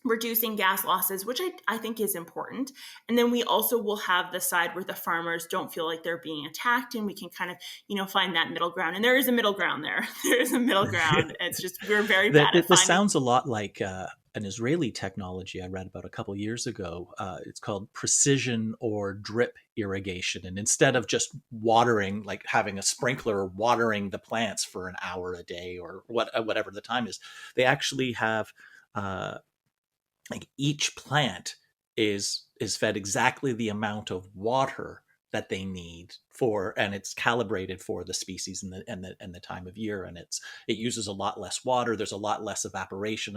reducing gas losses, which I think is important. And then we also will have the side where the farmers don't feel like they're being attacked, and we can kind of, find that middle ground. And there is a middle ground there. There is a middle ground. It's just, we're very bad at This finding. sounds a lot like an Israeli technology I read about a couple years ago. It's called precision or drip irrigation. And instead of just watering, like having a sprinkler watering the plants for an hour a day or whatever the time is, they actually have uh, like each plant is fed exactly the amount of water that they need for, and it's calibrated for the species and the time of year, and it uses a lot less water. There's a lot less evaporation,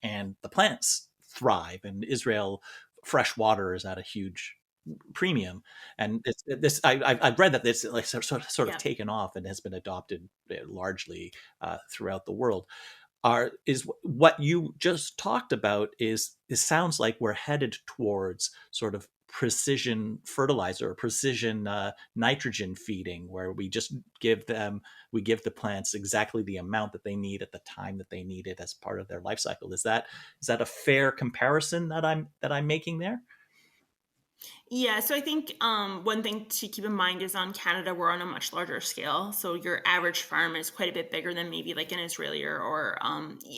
and the plants thrive. In Israel, fresh water is at a huge premium, and I've read that this like sort of Yeah. taken off and has been adopted largely throughout the world. Is what you just talked about is it sounds like we're headed towards sort of precision fertilizer or precision nitrogen feeding, where we give the plants exactly the amount that they need at the time that they need it as part of their life cycle. Is that a fair comparison that I'm making there? Yeah, so I think one thing to keep in mind is on Canada, we're on a much larger scale. So your average farm is quite a bit bigger than maybe like an Israeli or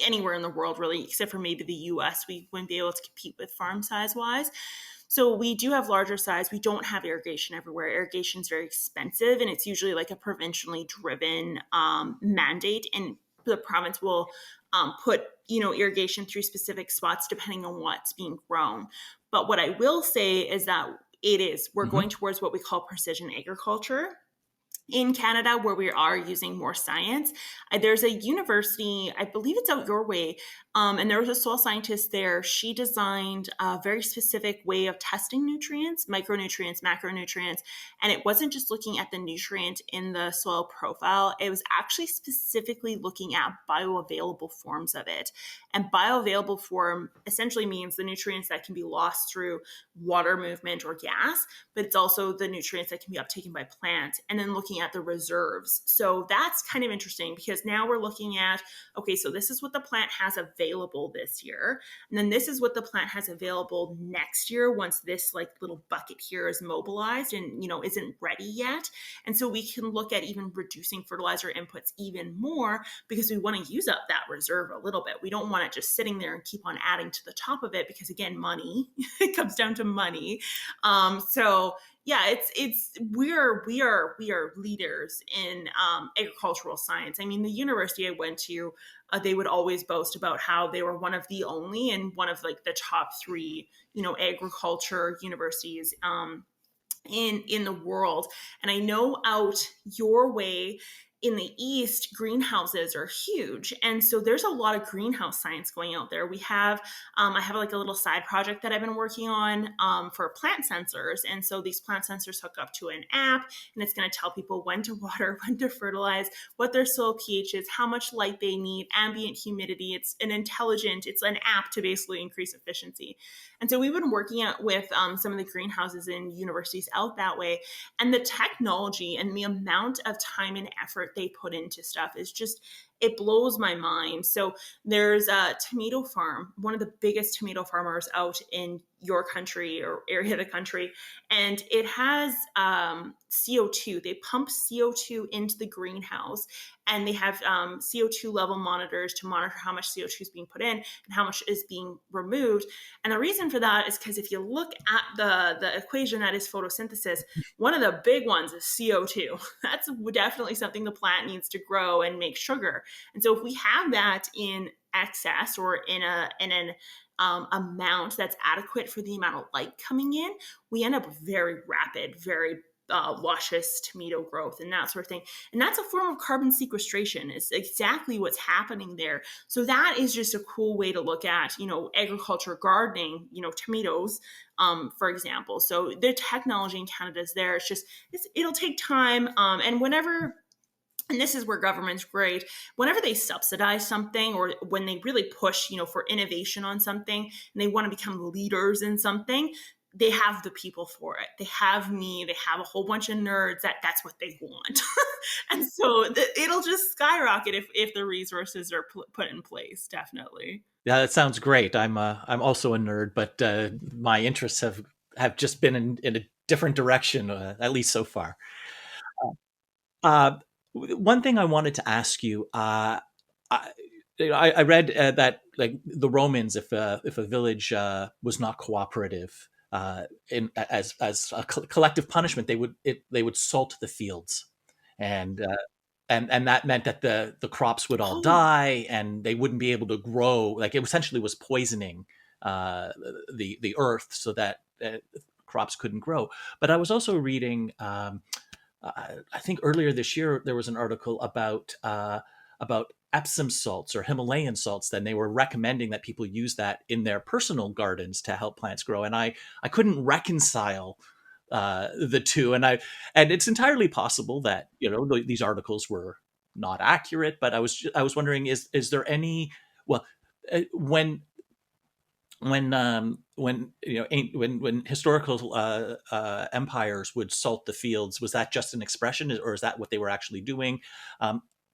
anywhere in the world, really, except for maybe the US. We wouldn't be able to compete with farm size wise. So we do have larger size. We don't have irrigation everywhere. Irrigation is very expensive, and it's usually like a provincially driven mandate. And the province will put irrigation through specific spots depending on what's being grown. But what I will say is that we're going Mm-hmm. towards what we call precision agriculture in Canada, where we are using more science. There's a university, I believe it's out your way, and there was a soil scientist there. She designed a very specific way of testing nutrients, micronutrients, macronutrients, and it wasn't just looking at the nutrient in the soil profile. It was actually specifically looking at bioavailable forms of it. And bioavailable form essentially means the nutrients that can be lost through water movement or gas, but it's also the nutrients that can be uptaken by plants, and then looking at the reserves. So that's kind of interesting, because now we're looking at, okay, so this is what the plant has available this year. And then this is what the plant has available next year once this like little bucket here is mobilized and, isn't ready yet. And so we can look at even reducing fertilizer inputs even more, because we want to use up that reserve a little bit. We don't want it just sitting there and keep on adding to the top of it, because again, money, it comes down to money. So yeah, we are leaders in agricultural science. I mean, the university I went to, they would always boast about how they were one of the only and one of like the top three, agriculture universities in the world. And I know out your way in the east, greenhouses are huge, and so there's a lot of greenhouse science going out there. I have like a little side project that I've been working on for plant sensors, and so these plant sensors hook up to an app, and it's going to tell people when to water, when to fertilize, what their soil pH is, how much light they need, ambient humidity. It's an app to basically increase efficiency. And so we've been working with some of the greenhouses in universities out that way. And the technology and the amount of time and effort they put into stuff is just, it blows my mind. So there's a tomato farm, one of the biggest tomato farmers out in your country or area of the country, and it has CO2. They pump CO2 into the greenhouse, and they have CO2 level monitors to monitor how much CO2 is being put in and how much is being removed. And the reason for that is because if you look at the equation that is photosynthesis, one of the big ones is CO2. That's definitely something the plant needs to grow and make sugar. And so if we have that in excess or in an amount that's adequate for the amount of light coming in, we end up with very rapid, very luscious tomato growth and that sort of thing. And that's a form of carbon sequestration. It's exactly what's happening there. So that is just a cool way to look at, agriculture, gardening, tomatoes, for example. So the technology in Canada is there. It'll take time. And this is where government's great, whenever they subsidize something or when they really push for innovation on something and they want to become leaders in something, they have the people for it. They have me, they have a whole bunch of nerds that's what they want. And so it'll just skyrocket if the resources are put in place, definitely. Yeah, that sounds great. I'm also a nerd, but my interests have just been in a different direction, at least so far. Uh, One thing I wanted to ask you, I, I read that like the Romans, if a village was not cooperative, as a collective punishment, they would salt the fields, and and that meant that the crops would all Oh, die, and they wouldn't be able to grow. Like it essentially was poisoning uh, the earth, so that crops couldn't grow. But I was also reading. I think earlier this year there was an article about Epsom salts or Himalayan salts. Then they were recommending that people use that in their personal gardens to help plants grow, and I couldn't reconcile the two, and it's entirely possible that these articles were not accurate. But I was wondering, is there any, well, when when when historical empires would salt the fields, was that just an expression, or is that what they were actually doing?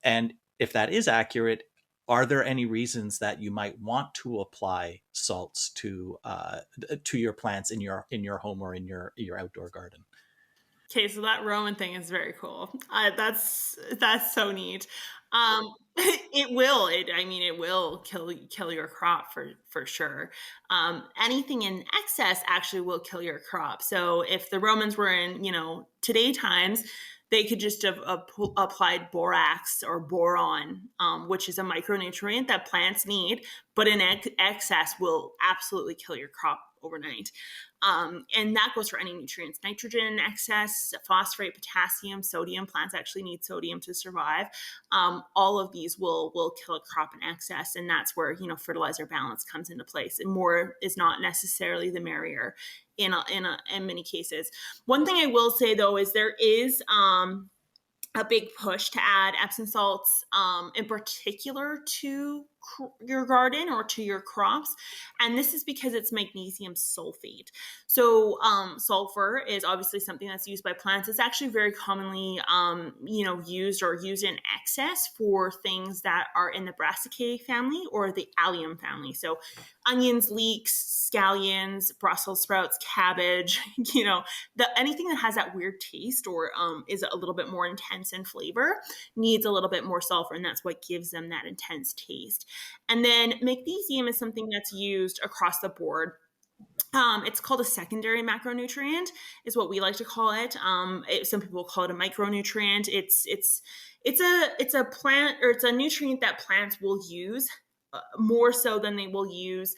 And if that is accurate, are there any reasons that you might want to apply salts to your plants in your home or in your outdoor garden? okay, so that Roman thing is very cool. That's so neat. It will. I mean, it will kill your crop for sure. Anything in excess actually will kill your crop. So if the Romans were in today times, they could just have applied borax or boron, which is a micronutrient that plants need, but in excess will absolutely kill your crop overnight. And that goes for any nutrients: nitrogen in excess, phosphorate, potassium, sodium. Plants actually need sodium to survive. All of these will kill a crop in excess, and that's where fertilizer balance comes into place. And more is not necessarily the merrier in many cases. One thing I will say though is there is a big push to add Epsom salts, in particular to your garden or to your crops. And this is because it's magnesium sulfate. So sulfur is obviously something that's used by plants. It's actually very commonly, used in excess for things that are in the Brassicaceae family or the allium family. So onions, leeks, scallions, Brussels sprouts, cabbage, anything that has that weird taste or is a little bit more intense in flavor needs a little bit more sulfur, and that's what gives them that intense taste. And then magnesium is something that's used across the board. It's called a secondary macronutrient, is what we like to call it. Some people call it a micronutrient. It's a plant, or it's a nutrient that plants will use more so than they will use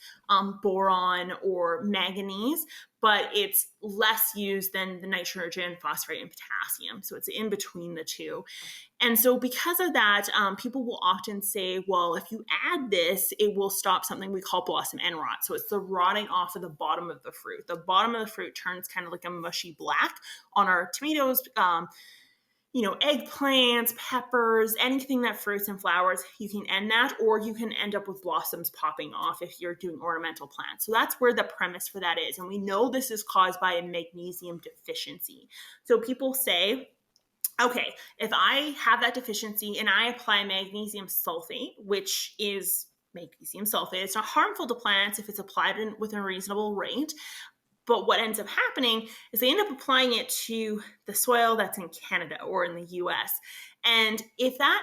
boron or manganese, but it's less used than the nitrogen, phosphorate, and potassium. So it's in between the two. And so, because of that, people will often say, well, if you add this, it will stop something we call blossom end rot. So, it's the rotting off of the bottom of the fruit. The bottom of the fruit turns kind of like a mushy black on our tomatoes. Eggplants, peppers, anything that fruits and flowers, you can end that, or you can end up with blossoms popping off if you're doing ornamental plants. So that's where the premise for that is. And we know this is caused by a magnesium deficiency. So people say, Okay, if I have that deficiency and I apply magnesium sulfate, which is magnesium sulfate, it's not harmful to plants if it's applied within a reasonable rate. But what ends up happening is they end up applying it to the soil that's in Canada or in the US. And if that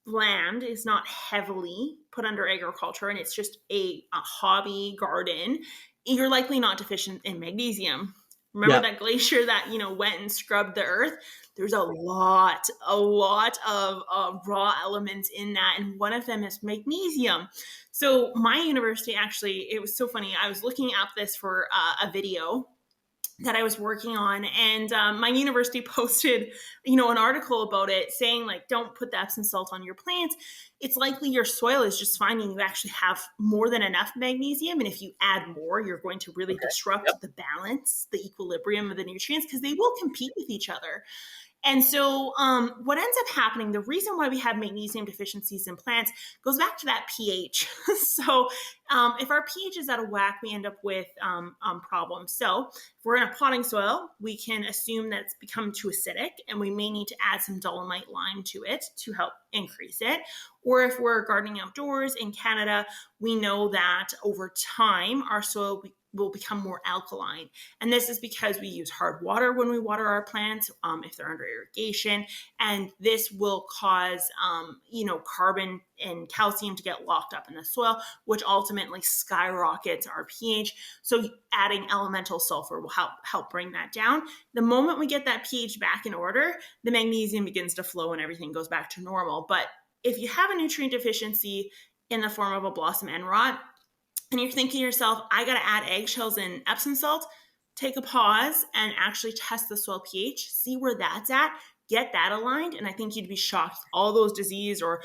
land is not heavily put under agriculture and it's just a hobby garden, you're likely not deficient in magnesium. Remember Yeah. that glacier that went and scrubbed the earth? There's a lot of raw elements in that, and one of them is magnesium. So my university, actually, it was so funny. I was looking up this for a video that I was working on, and my university posted, an article about it saying, like, don't put the Epsom salt on your plants. It's likely your soil is just finding you actually have more than enough magnesium, and if you add more, you're going to really Okay. Yep. disrupt the balance, the equilibrium of the nutrients, because they will compete with each other. And so, what ends up happening, the reason why we have magnesium deficiencies in plants goes back to that pH. So, if our pH is out of whack, we end up with problems. So, if we're in a potting soil, we can assume that it's become too acidic and we may need to add some dolomite lime to it to help increase it. Or if we're gardening outdoors in Canada, we know that over time our soil will become more alkaline. And this is because we use hard water when we water our plants, if they're under irrigation. And this will cause, carbon and calcium to get locked up in the soil, which ultimately skyrockets our pH. So adding elemental sulfur will help bring that down. The moment we get that pH back in order, the magnesium begins to flow and everything goes back to normal. But if you have a nutrient deficiency in the form of a blossom end rot, and you're thinking to yourself, I got to add eggshells and Epsom salt, take a pause and actually test the soil pH, see where that's at, get that aligned. And I think you'd be shocked. All those disease or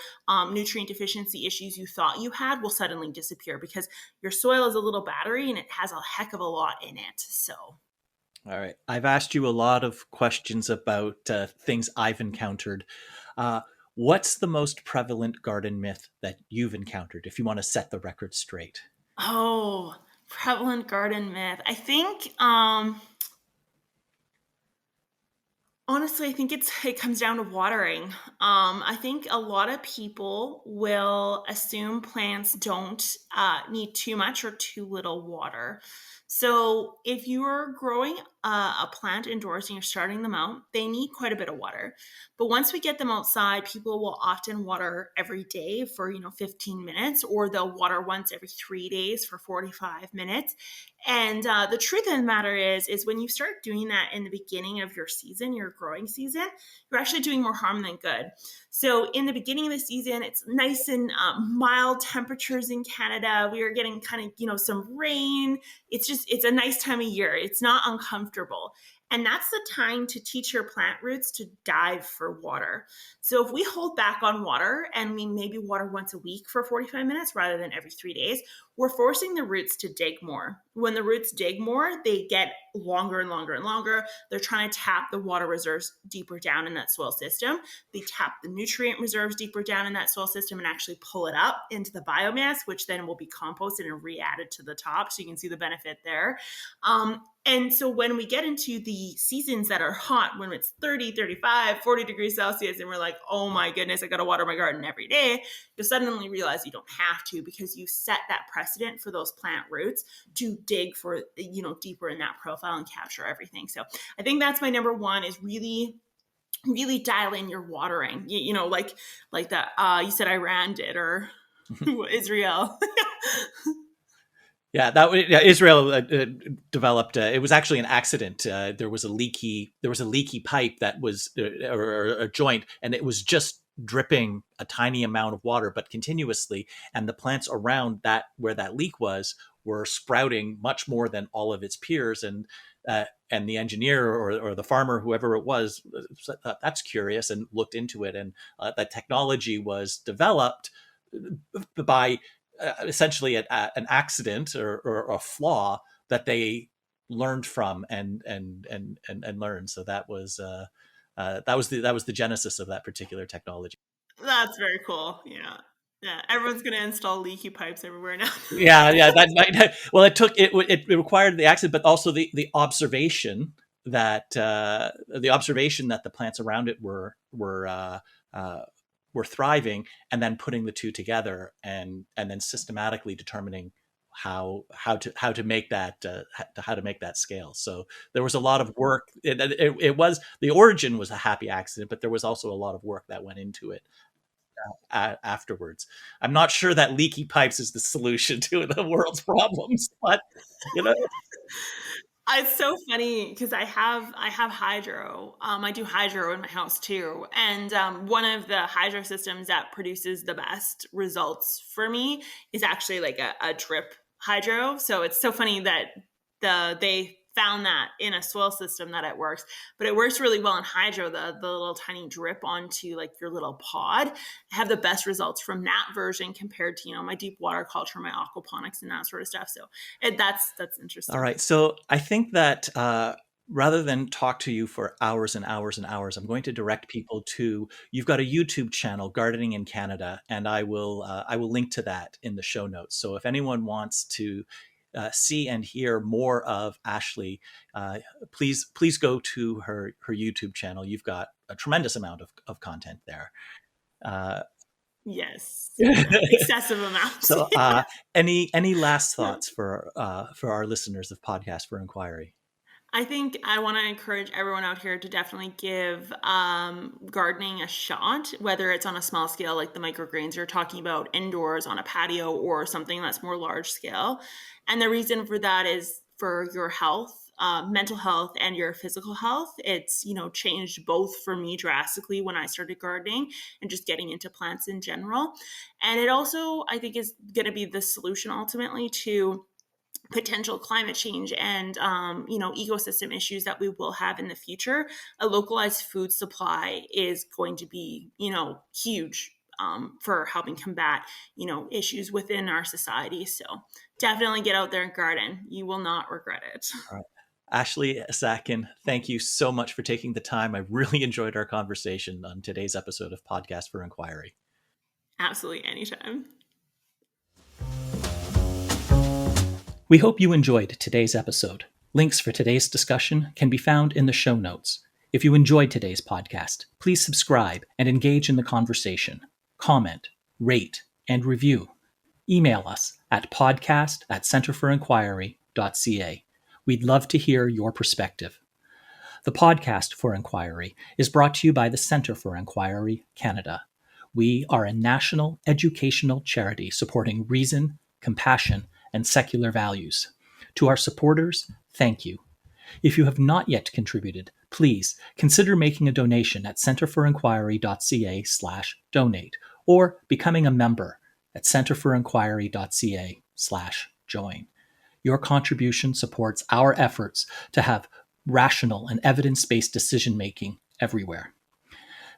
nutrient deficiency issues you thought you had will suddenly disappear because your soil is a little battery and it has a heck of a lot in it. So, All right. I've asked you a lot of questions about things I've encountered. Uh, what's the most prevalent garden myth that you've encountered, if you want to set the record straight? oh, prevalent garden myth. I think honestly, I think it comes down to watering. I think a lot of people will assume plants don't need too much or too little water. So if you are growing a plant indoors and you're starting them out, they need quite a bit of water. But once we get them outside, people will often water every day for 15 minutes, or they'll water once every 3 days for 45 minutes. And the truth of the matter is when you start doing that in the beginning of your season, your growing season, you're actually doing more harm than good. So in the beginning of the season, it's nice and mild temperatures in Canada. We are getting kind of some rain. It's a nice time of year. It's not uncomfortable. And that's the time to teach your plant roots to dive for water. So if we hold back on water and we maybe water once a week for 45 minutes rather than every 3 days, we're forcing the roots to dig more. When the roots dig more, they get longer and longer and longer. They're trying to tap the water reserves deeper down in that soil system. They tap the nutrient reserves deeper down in that soil system and actually pull it up into the biomass, which then will be composted and re-added to the top. So you can see the benefit there. And so when we get into the seasons that are hot, when it's 30, 35, 40 degrees Celsius, and we're like, oh my goodness, I got to water my garden every day, you'll suddenly realize you don't have to, because you set that precedent for those plant roots to dig for, deeper in that profile and capture everything. So I think that's my number one, is really dial in your watering. Like that you said Iran did, or Israel. Yeah, yeah, Israel developed. It was actually an accident. There was a leaky pipe that was or a joint, and it was just dripping a tiny amount of water, but continuously. And the plants around that, where that leak was, were sprouting much more than all of its peers. And the engineer, or the farmer, whoever it was, that's curious, and looked into it. And that technology was developed by essentially an accident, or a flaw that they learned from, and learned. So that was the genesis of that particular technology. That's very cool. Yeah. Yeah. Everyone's going to install leaky pipes everywhere now. Yeah, yeah. Well, it required the accident, but also the observation the observation that the plants around it uh, were thriving, and then putting the two together, and then systematically determining how to make that how to make that scale. So there was a lot of work. It was, the origin was a happy accident, but there was also a lot of work that went into it afterwards. I'm not sure that leaky pipes is the solution to the world's problems, but you know. It's so funny because I have hydro. I do hydro in my house too, and one of the hydro systems that produces the best results for me is actually like a drip hydro. So it's so funny that they found that in a soil system that it works, but it works really well in hydro. The little tiny drip onto like your little pod. I have the best results from that version compared to my deep water culture, my aquaponics, and that sort of stuff. So that's All interesting. right. So I think that rather than talk to you for hours and hours and hours, I'm going to direct people to, you've got a YouTube channel, Gardening in Canada, and I will link to that in the show notes. So if anyone wants to see and hear more of Ashley, please go to her YouTube channel. You've got a tremendous amount of content there. Uh, Yes. Yeah. Excessive amounts. so, any last thoughts for our listeners of Podcast for Inquiry? I think I want to encourage everyone out here to definitely give gardening a shot, whether it's on a small scale like the microgreens you're talking about indoors on a patio, or something that's more large scale. And the reason for that is for your health, mental health, and your physical health. It's changed both for me drastically when I started gardening and just getting into plants in general. And it also, I think, is going to be the solution ultimately to potential climate change and ecosystem issues that we will have in the future. A localized food supply is going to be huge for helping combat issues within our society. So definitely get out there and garden. You will not regret it. All right. Ashley Esakin, thank you so much for taking the time. I really enjoyed our conversation on today's episode of Podcast for Inquiry. Absolutely, anytime. We hope you enjoyed today's episode. Links for today's discussion can be found in the show notes. If you enjoyed today's podcast, please subscribe and engage in the conversation. Comment, rate, and review. Email us at podcast@centerforinquiry.ca. We'd love to hear your perspective. The Podcast for Inquiry is brought to you by the Centre for Inquiry Canada. We are a national educational charity supporting reason, compassion, and secular values. To our supporters, thank you. If you have not yet contributed, please consider making a donation at centerforinquiry.ca/donate, or becoming a member at centerforinquiry.ca/join. Your contribution supports our efforts to have rational and evidence-based decision-making everywhere.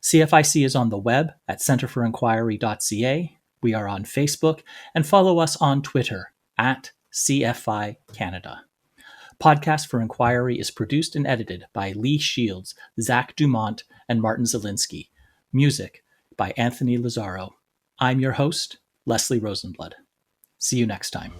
CFIC is on the web at centerforinquiry.ca. We are on Facebook, and follow us on Twitter at CFI Canada. Podcast for Inquiry is produced and edited by Lee Shields, Zach Dumont, and Martin Zielinski. Music by Anthony Lazaro. I'm your host, Leslie Rosenblood. See you next time.